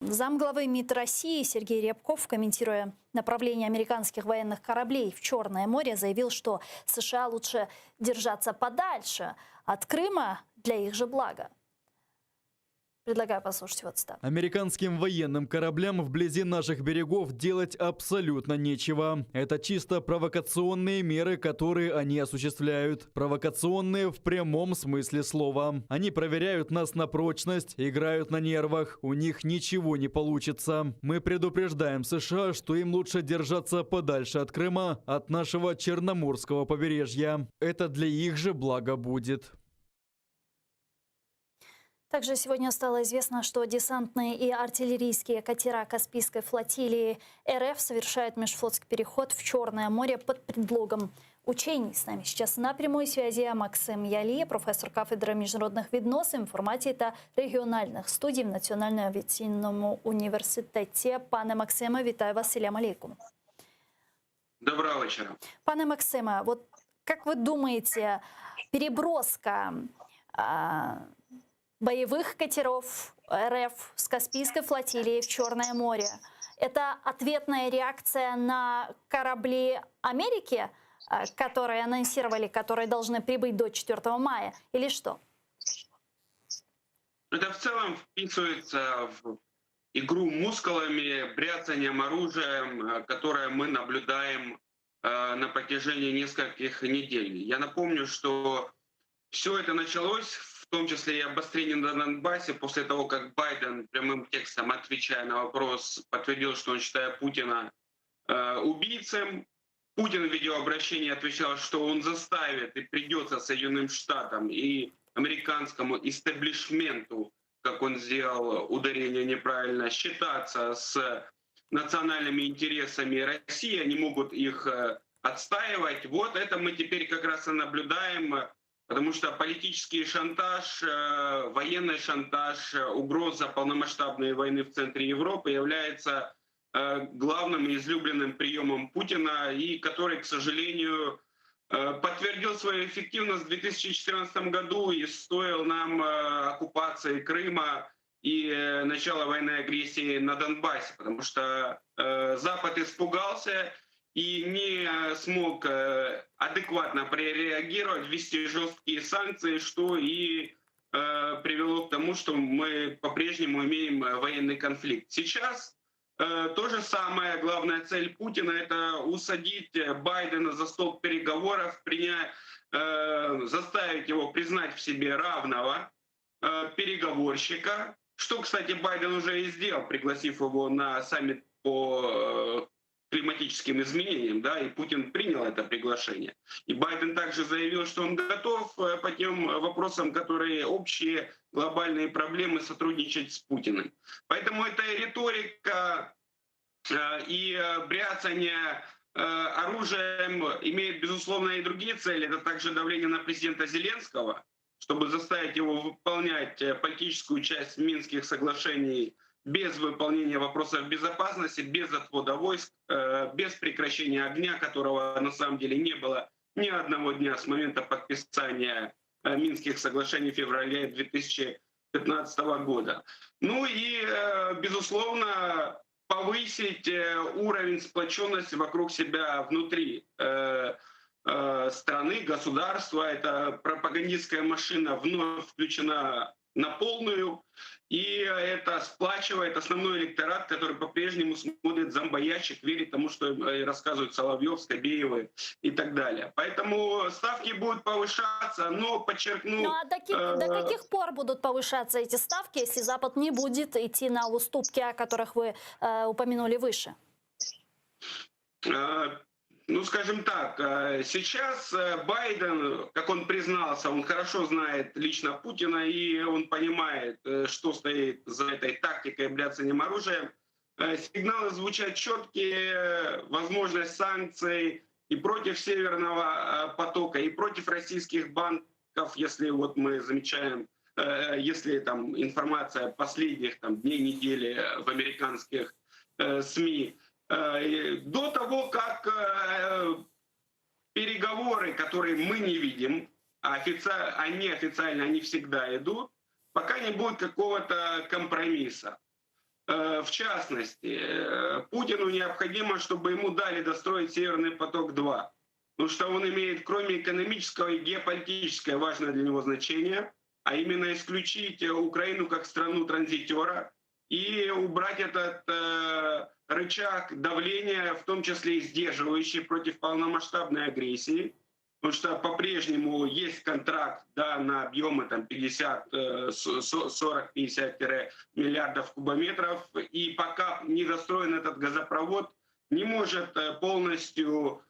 Замглавы МИД России Сергей Рябков, комментируя направление американских военных кораблей в Черное море, заявил, что США лучше держаться подальше от Крыма для их же блага. Предлагаю послушать вот цитату. Американским военным кораблям вблизи наших берегов делать абсолютно нечего. Это чисто провокационные меры, которые они осуществляют. Провокационные в прямом смысле слова. Они проверяют нас на прочность, играют на нервах. У них ничего не получится. Мы предупреждаем США, что им лучше держаться подальше от Крыма, от нашего Черноморского побережья. Это для их же блага будет. Также сегодня стало известно, что десантные и артиллерийские катера Каспийской флотилии РФ совершают межфлотский переход в Черное море под предлогом учений. С нами сейчас на прямой связи Максим Ялі, професор кафедри міжнародних відносин, інформації та регіональних студій в Національному авіаційному університеті. Пане Максиме, вітаю вас, салям алейкум. Доброго вечера. Пане Максиме, вот как вы думаете, переброска боевых катеров РФ с Каспийской флотилии в Черное море – это ответная реакция на корабли Америки, которые анонсировали, которые должны прибыть до 4 мая, или что? Это в целом вписывается в игру мускулами, бряцанием оружием, которое мы наблюдаем на протяжении нескольких недель. Я напомню, что все это началось, в том числе и обострение на Донбассе, после того, как Байден прямым текстом, отвечая на вопрос, подтвердил, что он считает Путина убийцем. Путин в видеообращении отвечал, что он заставит и придется Соединенным Штатам и американскому истеблишменту, как он сделал ударение неправильно, считаться с национальными интересами России, они могут их отстаивать. Вот это мы теперь как раз и наблюдаем, потому что политический шантаж, военный шантаж, угроза полномасштабной войны в центре Европы является главным и излюбленным приемом Путина, и который, к сожалению, подтвердил свою эффективность в 2014 году и стоил нам оккупации Крыма и начала военной агрессии на Донбассе, потому что Запад испугался и не смог адекватно прореагировать, ввести жесткие санкции, что и привело к тому, что мы по-прежнему имеем военный конфликт. Сейчас то же самое. Главная цель Путина — это усадить Байдена за стол переговоров, заставить его признать в себе равного переговорщика, что, кстати, Байден уже и сделал, пригласив его на саммит по климатическим изменениям, да, и Путин принял это приглашение. И Байден также заявил, что он готов по тем вопросам, которые общие, глобальные проблемы, сотрудничать с Путиным. Поэтому эта риторика и бряцание оружием имеет, безусловно, и другие цели. Это также давление на президента Зеленского, чтобы заставить его выполнять политическую часть Минских соглашений без выполнения вопросов безопасности, без отвода войск, без прекращения огня, которого на самом деле не было ни одного дня с момента подписания Минских соглашений в феврале 2015 года. Ну и, безусловно, повысить уровень сплоченности вокруг себя внутри страны, государства. Эта пропагандистская машина вновь включена на полную, и это сплачивает основной электорат, который по-прежнему смотрит зомбоящик, верит тому, что рассказывают Соловьев, Скобеевы и так далее. Поэтому ставки будут повышаться, но подчеркну... Ну а до каких пор будут повышаться эти ставки, если Запад не будет идти на уступки, о которых вы упомянули выше? Ну, скажем так, сейчас Байден, как он признался, он хорошо знает лично Путина, и он понимает, что стоит за этой тактикой бряцанием оружием. Сигналы звучат четкие, возможность санкций и против Северного потока, и против российских банков, если вот мы замечаем, если там информация последних там, дней, недели в американских СМИ, до того, как переговоры, которые мы не видим, они официально, они всегда идут, пока не будет какого-то компромисса. В частности, Путину необходимо, чтобы ему дали достроить «Северный поток-2». Потому что он имеет, кроме экономического и геополитическое важное для него значение, а именно исключить Украину как страну-транзитера и убрать этот рычаг давления, в том числе и сдерживающий против полномасштабной агрессии. Потому что по-прежнему есть контракт, да, на объемы там 40-50 миллиардов кубометров. И пока не достроен этот газопровод, не может полностью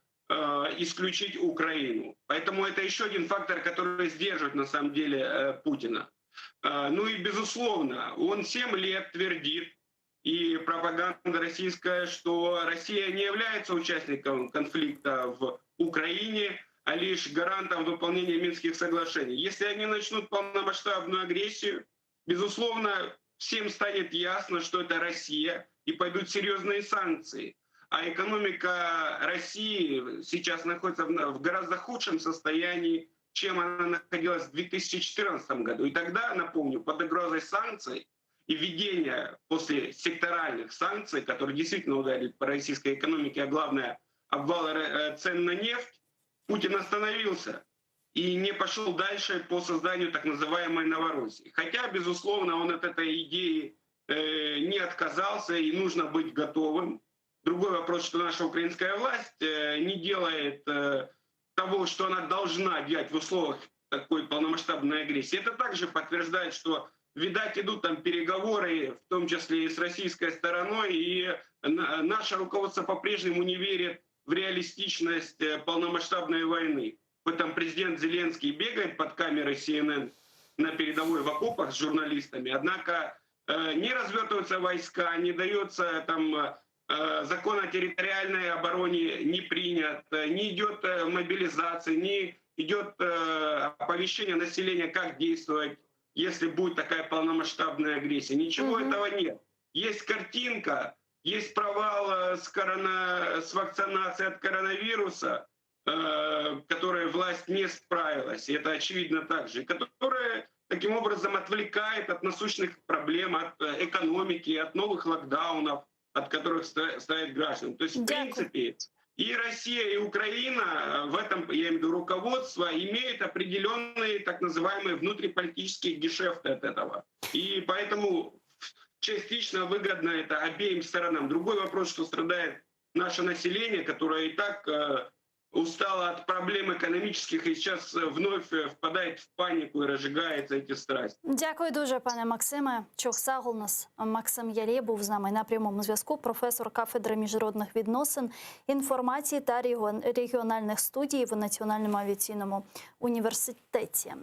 исключить Украину. Поэтому это еще один фактор, который сдерживает на самом деле Путина. Ну и безусловно, он 7 лет твердит, и пропаганда российская, что Россия не является участником конфликта в Украине, а лишь гарантом выполнения Минских соглашений. Если они начнут полномасштабную агрессию, безусловно, всем станет ясно, что это Россия, и пойдут серьезные санкции. А экономика России сейчас находится в гораздо худшем состоянии, чем она находилась в 2014 году. И тогда, напомню, под угрозой санкций и введения после секторальных санкций, которые действительно ударили по российской экономике, а главное, обвал цен на нефть, Путин остановился и не пошел дальше по созданию так называемой Новороссии. Хотя, безусловно, он от этой идеи не отказался, и нужно быть готовым. Другой вопрос, что наша украинская власть не делает того, что она должна делать в условиях такой полномасштабной агрессии. Это также подтверждает, что, видать, идут там переговоры, в том числе и с российской стороной, и наше руководство по-прежнему не верит в реалистичность полномасштабной войны. Там президент Зеленский бегает под камерой CNN на передовой в окопах с журналистами, однако не развертываются войска, не дается там закон о территориальной обороне не принят, не идет мобилизация, не идет оповещение населения, как действовать, если будет такая полномасштабная агрессия. Ничего этого нет. Есть картинка, есть провал с вакцинацией от коронавируса, которой власть не справилась, и это очевидно также, которая таким образом отвлекает от насущных проблем, от экономики, от новых локдаунов, от которых страдают граждане. То есть, в принципе, и Россия, и Украина в этом, я имею в виду руководство, имеют определенные так называемые внутриполитические гешефты от этого. И поэтому частично выгодно это обеим сторонам. Другой вопрос, что страдает наше население, которое и так устало от проблем економічних і зараз вновь впадає в паніку і розжигаються ці страсті. Дякую дуже, пане Максиме. Чохсагл нас Максим Ялє був з нами на прямому зв'язку. Професор кафедри міжнародних відносин, інформації та регіональних студій в Національному авіаційному університеті.